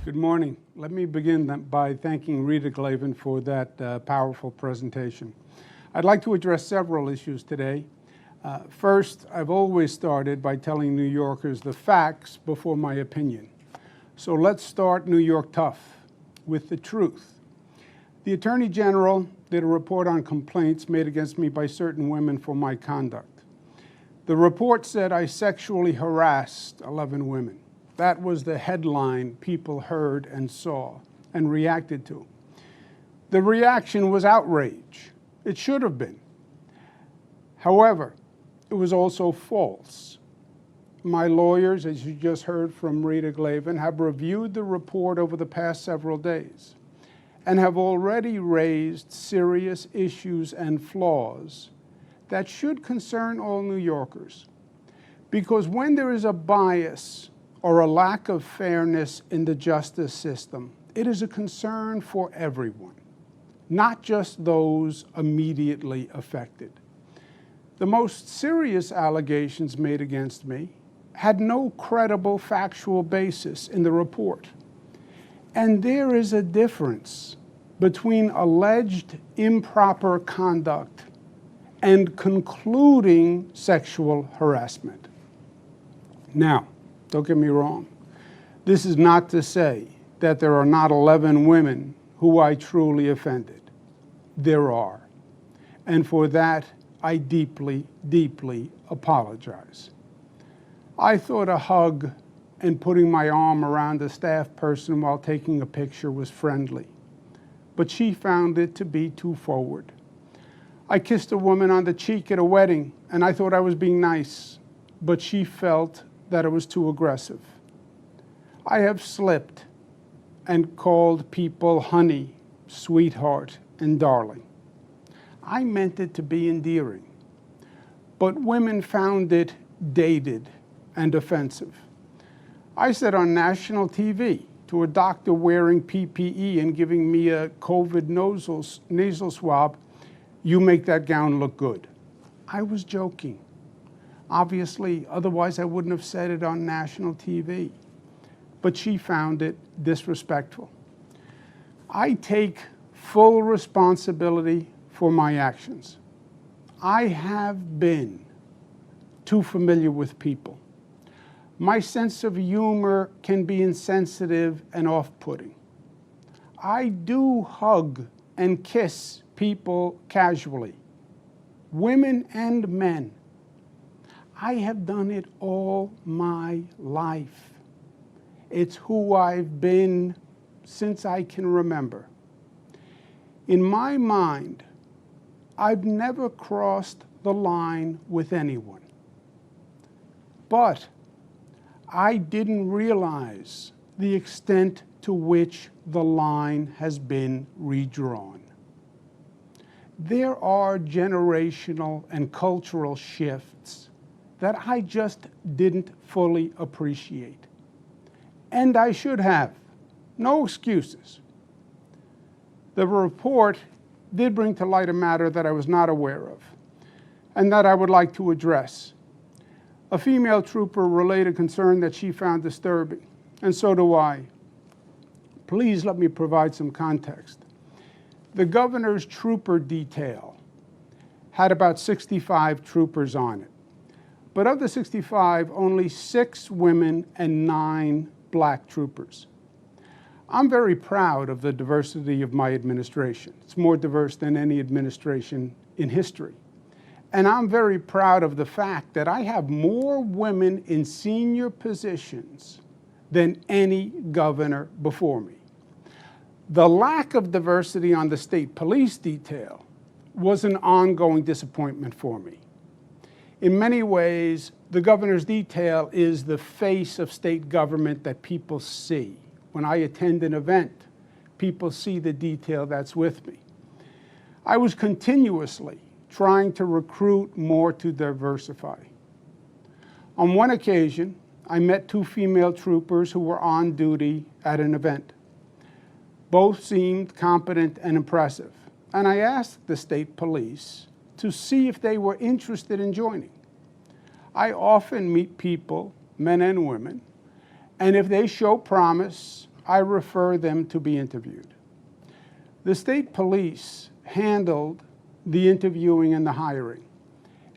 Good morning. Let me begin by thanking Rita Glavin for that powerful presentation. I'd like to address several issues today. First, I've always started by telling New Yorkers the facts before my opinion. So let's start New York tough with the truth. The Attorney General did a report on complaints made against me by certain women for my conduct. The report said I sexually harassed 11 women. That was the headline people heard and saw and reacted to. The reaction was outrage. It should have been. However, it was also false. My lawyers, as you just heard from Rita Glavin, have reviewed the report over the past several days and have already raised serious issues and flaws that should concern all New Yorkers. Because when there is a bias or a lack of fairness in the justice system, it is a concern for everyone, not just those immediately affected. The most serious allegations made against me had no credible factual basis in the report. And there is a difference between alleged improper conduct and concluding sexual harassment. Now, don't get me wrong. This is not to say that there are not 11 women who I truly offended. There are. And for that, I deeply, deeply apologize. I thought a hug and putting my arm around a staff person while taking a picture was friendly, but she found it to be too forward. I kissed a woman on the cheek at a wedding, and I thought I was being nice, but she felt that it was too aggressive. I have slipped and called people honey, sweetheart, and darling. I meant it to be endearing, but women found it dated and offensive. I said on national TV to a doctor wearing PPE and giving me a COVID nasal swab, "You make that gown look good." I was joking. Obviously, otherwise I wouldn't have said it on national TV. But she found it disrespectful. I take full responsibility for my actions. I have been too familiar with people. My sense of humor can be insensitive and off-putting. I do hug and kiss people casually, women and men. I have done it all my life. It's who I've been since I can remember. In my mind, I've never crossed the line with anyone. But I didn't realize the extent to which the line has been redrawn. There are generational and cultural shifts that I just didn't fully appreciate. And I should have. No excuses. The report did bring to light a matter that I was not aware of, and that I would like to address. A female trooper relayed a concern that she found disturbing, and so do I. Please let me provide some context. The governor's trooper detail had about 65 troopers on it. But of the 65, only 6 women and 9 black troopers. I'm very proud of the diversity of my administration. It's more diverse than any administration in history. And I'm very proud of the fact that I have more women in senior positions than any governor before me. The lack of diversity on the state police detail was an ongoing disappointment for me. In many ways, the governor's detail is the face of state government that people see. When I attend an event, people see the detail that's with me. I was continuously trying to recruit more to diversify. On one occasion, I met 2 female troopers who were on duty at an event. Both seemed competent and impressive, and I asked the state police to see if they were interested in joining. I often meet people, men and women, and if they show promise, I refer them to be interviewed. The state police handled the interviewing and the hiring,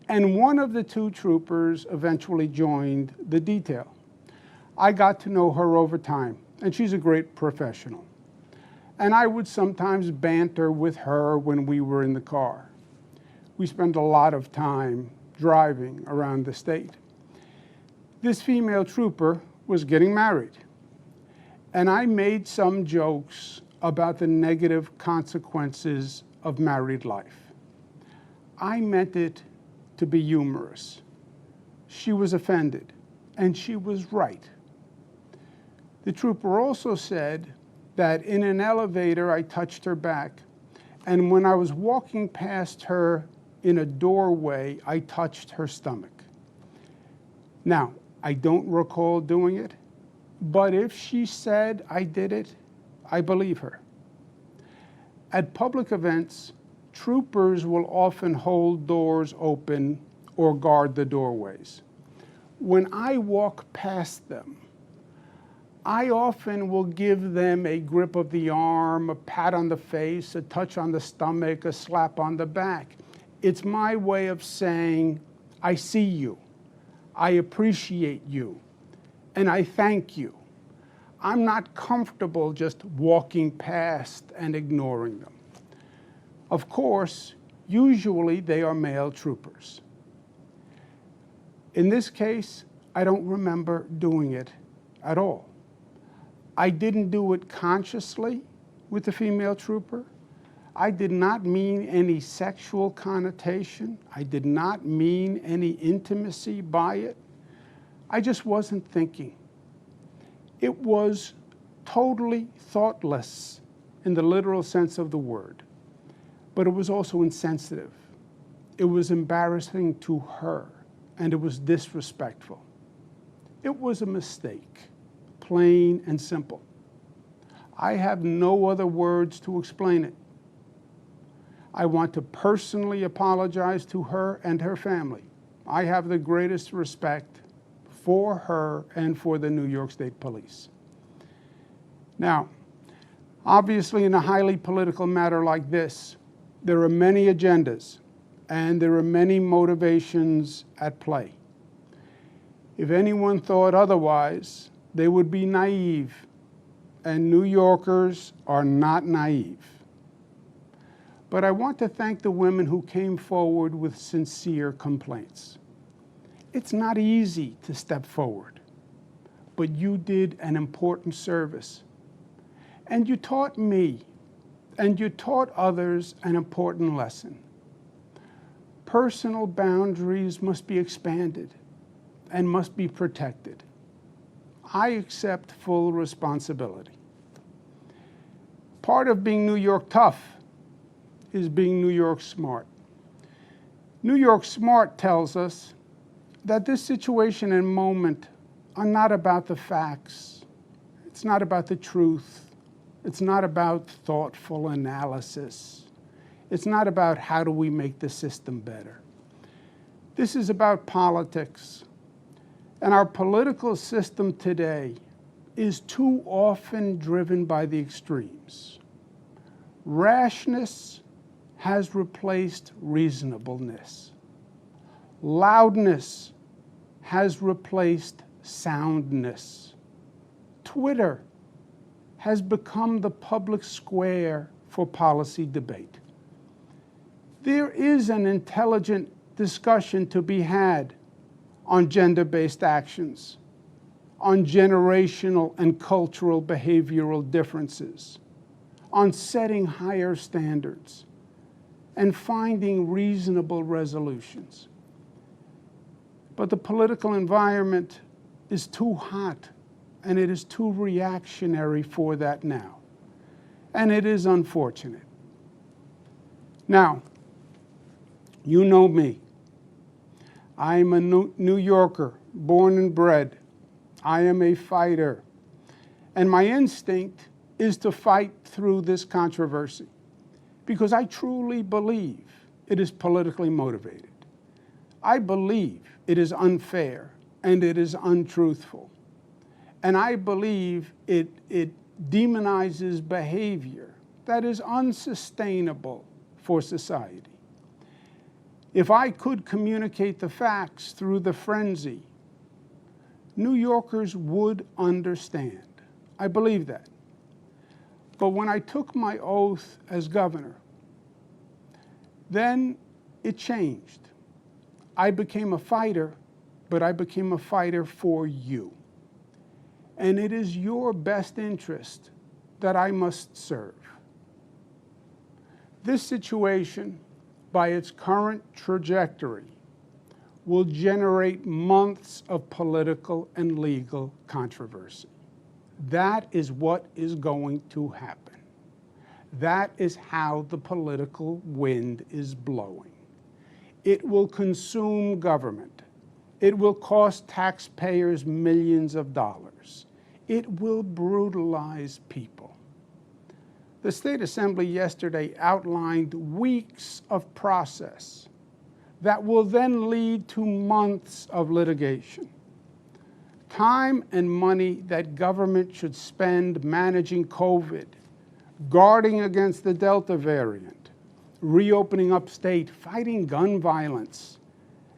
and one of the two troopers eventually joined the detail. I got to know her over time, and she's a great professional. And I would sometimes banter with her when we were in the car. We spent a lot of time driving around the state. This female trooper was getting married, and I made some jokes about the negative consequences of married life. I meant it to be humorous. She was offended, and she was right. The trooper also said that in an elevator I touched her back, and when I was walking past her in a doorway, I touched her stomach. Now, I don't recall doing it, but if she said I did it, I believe her. At public events, troopers will often hold doors open or guard the doorways. When I walk past them, I often will give them a grip of the arm, a pat on the face, a touch on the stomach, a slap on the back. It's my way of saying, I see you, I appreciate you, and I thank you. I'm not comfortable just walking past and ignoring them. Of course, usually they are male troopers. In this case, I don't remember doing it at all. I didn't do it consciously with the female trooper. I did not mean any sexual connotation. I did not mean any intimacy by it. I just wasn't thinking. It was totally thoughtless in the literal sense of the word, but it was also insensitive. It was embarrassing to her, and it was disrespectful. It was a mistake, plain and simple. I have no other words to explain it. I want to personally apologize to her and her family. I have the greatest respect for her and for the New York State Police. Now, obviously in a highly political matter like this, there are many agendas and there are many motivations at play. If anyone thought otherwise, they would be naive, and New Yorkers are not naive. But I want to thank the women who came forward with sincere complaints. It's not easy to step forward, but you did an important service. And you taught me, and you taught others an important lesson. Personal boundaries must be expanded and must be protected. I accept full responsibility. Part of being New York tough is being New York smart. New York smart tells us that this situation and moment are not about the facts. It's not about the truth. It's not about thoughtful analysis. It's not about how do we make the system better. This is about politics. And our political system today is too often driven by the extremes. Rashness has replaced reasonableness. Loudness has replaced soundness. Twitter has become the public square for policy debate. There is an intelligent discussion to be had on gender-based actions, on generational and cultural behavioral differences, on setting higher standards, and finding reasonable resolutions. But the political environment is too hot, and it is too reactionary for that now. And it is unfortunate. Now, you know me. I'm a New Yorker, born and bred. I am a fighter. And my instinct is to fight through this controversy because I truly believe it is politically motivated. I believe it is unfair and it is untruthful. And I believe it demonizes behavior that is unsustainable for society. If I could communicate the facts through the frenzy, New Yorkers would understand. I believe that. But when I took my oath as governor, then it changed. I became a fighter, but I became a fighter for you. And it is your best interest that I must serve. This situation, by its current trajectory, will generate months of political and legal controversy. That is what is going to happen. That is how the political wind is blowing. It will consume government. It will cost taxpayers millions of dollars. It will brutalize people. The State Assembly yesterday outlined weeks of process that will then lead to months of litigation. Time and money that government should spend managing COVID, guarding against the Delta variant, reopening upstate, fighting gun violence,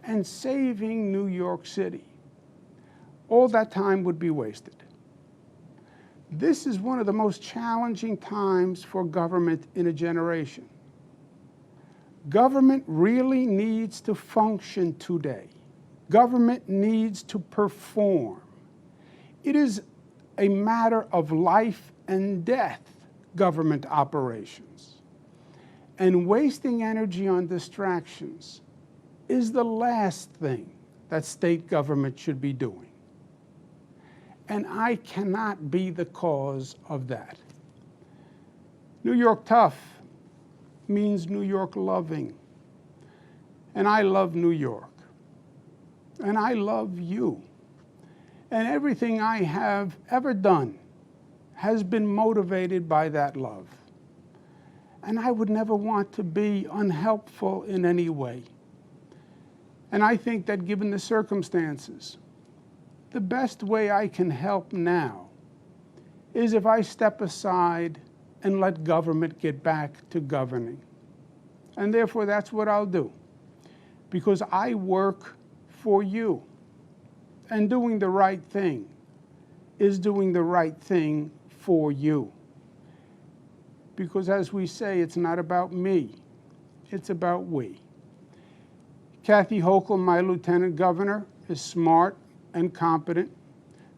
and saving New York City. All that time would be wasted. This is one of the most challenging times for government in a generation. Government really needs to function today. Government needs to perform. It is a matter of life and death, government operations. And wasting energy on distractions is the last thing that state government should be doing. And I cannot be the cause of that. New York tough means New York loving. And I love New York. And I love you. And everything I have ever done has been motivated by that love. And I would never want to be unhelpful in any way. And I think that given the circumstances, the best way I can help now is if I step aside and let government get back to governing. And therefore, that's what I'll do, because I work for you. And doing the right thing is doing the right thing for you. Because as we say, it's not about me, it's about we. Kathy Hochul, my lieutenant governor, is smart and competent.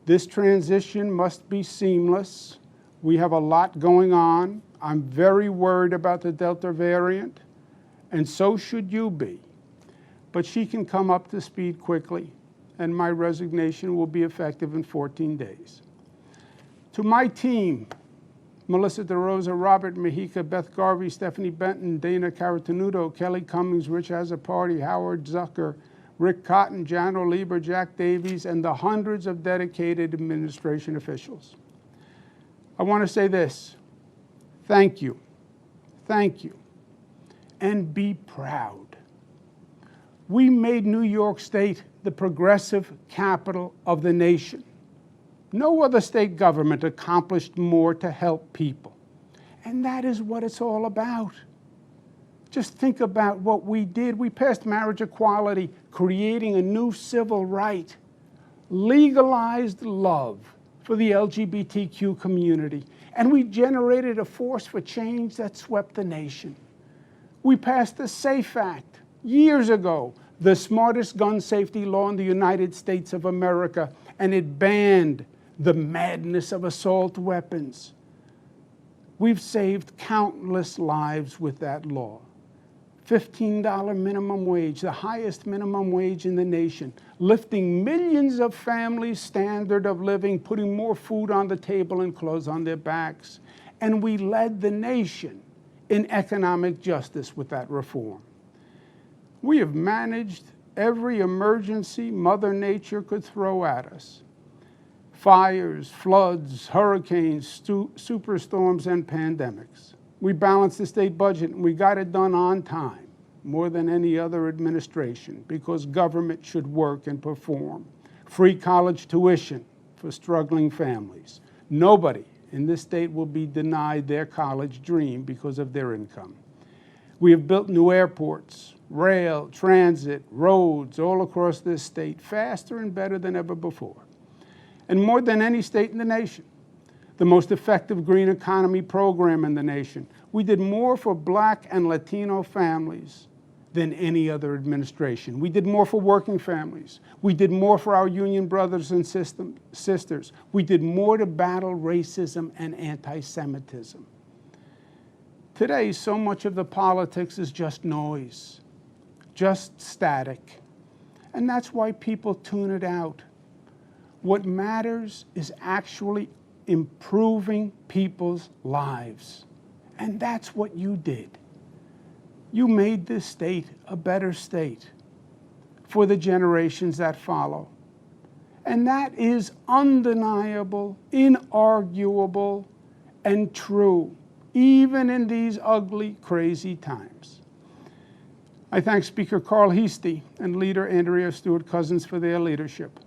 This transition must be seamless. We have a lot going on. I'm very worried about the Delta variant, and so should you be. But she can come up to speed quickly, and my resignation will be effective in 14 days. To my team, Melissa DeRosa, Robert Mejica, Beth Garvey, Stephanie Benton, Dana Caratanudo, Kelly Cummings, Rich Azzapardi, Howard Zucker, Rick Cotton, Jan Lieber, Jack Davies, and the hundreds of dedicated administration officials. I want to say this: thank you, and be proud. We made New York State the progressive capital of the nation. No other state government accomplished more to help people. And that is what it's all about. Just think about what we did. We passed marriage equality, creating a new civil right, legalized love for the LGBTQ community, and we generated a force for change that swept the nation. We passed the SAFE Act years ago, the smartest gun safety law in the United States of America, and it banned the madness of assault weapons. We've saved countless lives with that law. $15 minimum wage, the highest minimum wage in the nation, lifting millions of families' standard of living, putting more food on the table and clothes on their backs. And we led the nation in economic justice with that reform. We have managed every emergency Mother Nature could throw at us: fires, floods, hurricanes, superstorms, and pandemics. We balanced the state budget, and we got it done on time, more than any other administration, because government should work and perform. Free college tuition for struggling families. Nobody in this state will be denied their college dream because of their income. We have built new airports, rail, transit, roads all across this state faster and better than ever before, and more than any state in the nation. The most effective green economy program in the nation. We did more for Black and Latino families than any other administration. We did more for working families. We did more for our union brothers and sisters. We did more to battle racism and anti-Semitism. Today, so much of the politics is just noise, just static. And that's why people tune it out. What matters is actually improving people's lives. And that's what you did. You made this state a better state for the generations that follow. And that is undeniable, inarguable, and true, even in these ugly, crazy times. I thank Speaker Carl Heastie and Leader Andrea Stewart-Cousins for their leadership.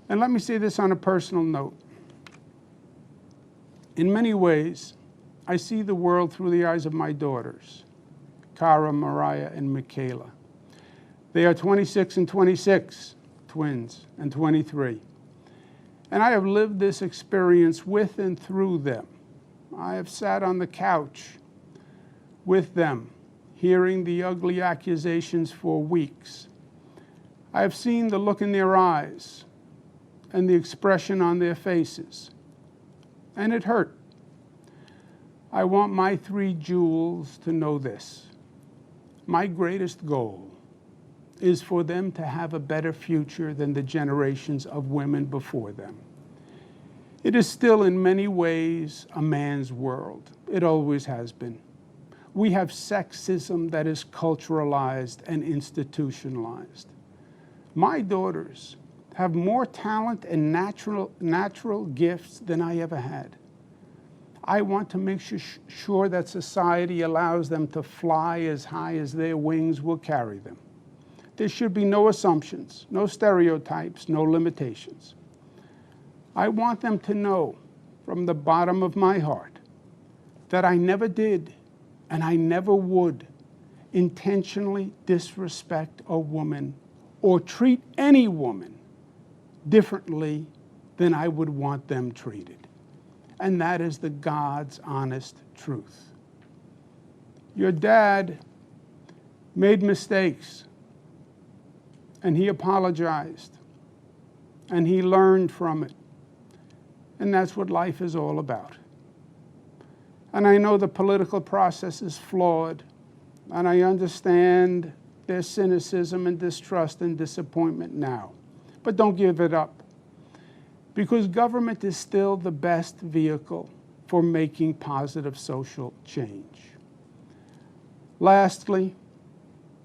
And let me say this on a personal note. In many ways, I see the world through the eyes of my daughters, Cara, Mariah, and Michaela. They are 26 and 26, twins, and 23. And I have lived this experience with and through them. I have sat on the couch with them, hearing the ugly accusations for weeks. I have seen the look in their eyes and the expression on their faces, and it hurt. I want my three jewels to know this. My greatest goal is for them to have a better future than the generations of women before them. It is still in many ways a man's world. It always has been. We have sexism that is culturalized and institutionalized. My daughters have more talent and natural gifts than I ever had. I want to make sure that society allows them to fly as high as their wings will carry them. There should be no assumptions, no stereotypes, no limitations. I want them to know from the bottom of my heart that I never did and I never would intentionally disrespect a woman or treat any woman differently than I would want them treated. And that is the God's honest truth. Your dad made mistakes, and he apologized, and he learned from it. And that's what life is all about. And I know the political process is flawed, and I understand their cynicism and distrust and disappointment now. But don't give it up, because government is still the best vehicle for making positive social change. Lastly,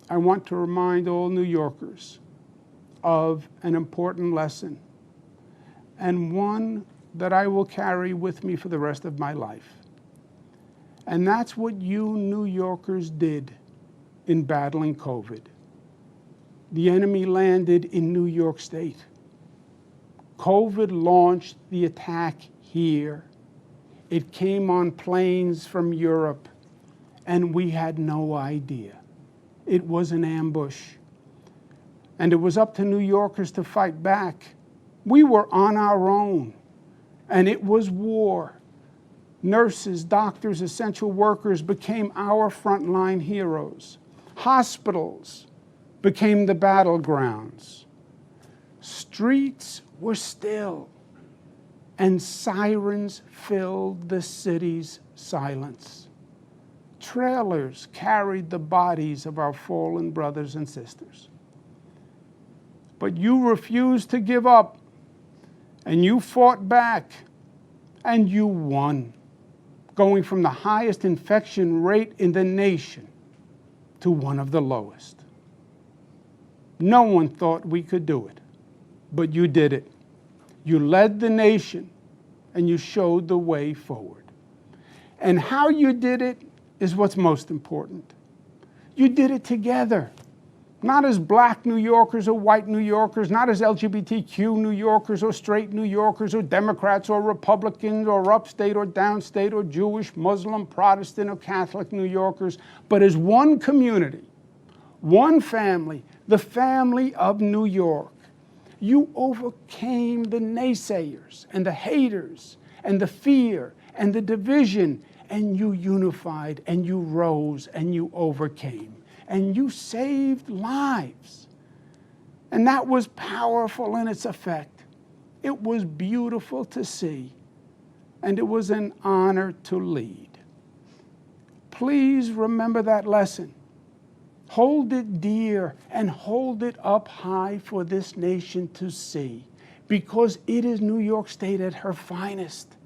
I want to remind all New Yorkers of an important lesson, and one that I will carry with me for the rest of my life. And that's what you New Yorkers did in battling COVID. The enemy landed in New York State. COVID launched the attack here. It came on planes from Europe, and we had no idea. It was an ambush. And it was up to New Yorkers to fight back. We were on our own, and it was war. Nurses, doctors, essential workers became our frontline heroes. Hospitals became the battlegrounds. Streets were still, and sirens filled the city's silence. Trailers carried the bodies of our fallen brothers and sisters. But you refused to give up, and you fought back, and you won, going from the highest infection rate in the nation to one of the lowest. No one thought we could do it, but you did it. You led the nation, and you showed the way forward. And how you did it is what's most important. You did it together. Not as black New Yorkers or white New Yorkers, not as LGBTQ New Yorkers or straight New Yorkers or Democrats or Republicans or upstate or downstate or Jewish, Muslim, Protestant or Catholic New Yorkers, but as one community, one family, the family of New York. You overcame the naysayers and the haters and the fear and the division, and you unified and you rose and you overcame. And you saved lives. And that was powerful in its effect. It was beautiful to see. And it was an honor to lead. Please remember that lesson. Hold it dear and hold it up high for this nation to see, because it is New York State at her finest,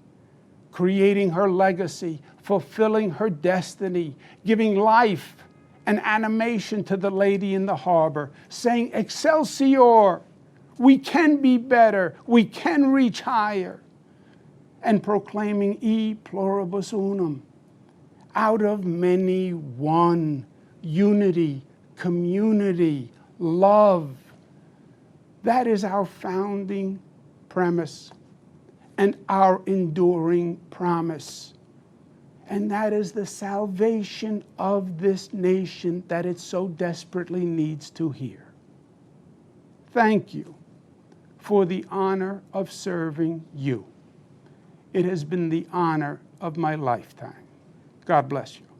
creating her legacy, fulfilling her destiny, giving life and animation to the lady in the harbor, saying, Excelsior, we can be better, we can reach higher, and proclaiming E pluribus unum, out of many one, unity, community, love. That is our founding premise and our enduring promise. And that is the salvation of this nation that it so desperately needs to hear. Thank you for the honor of serving you. It has been the honor of my lifetime. God bless you.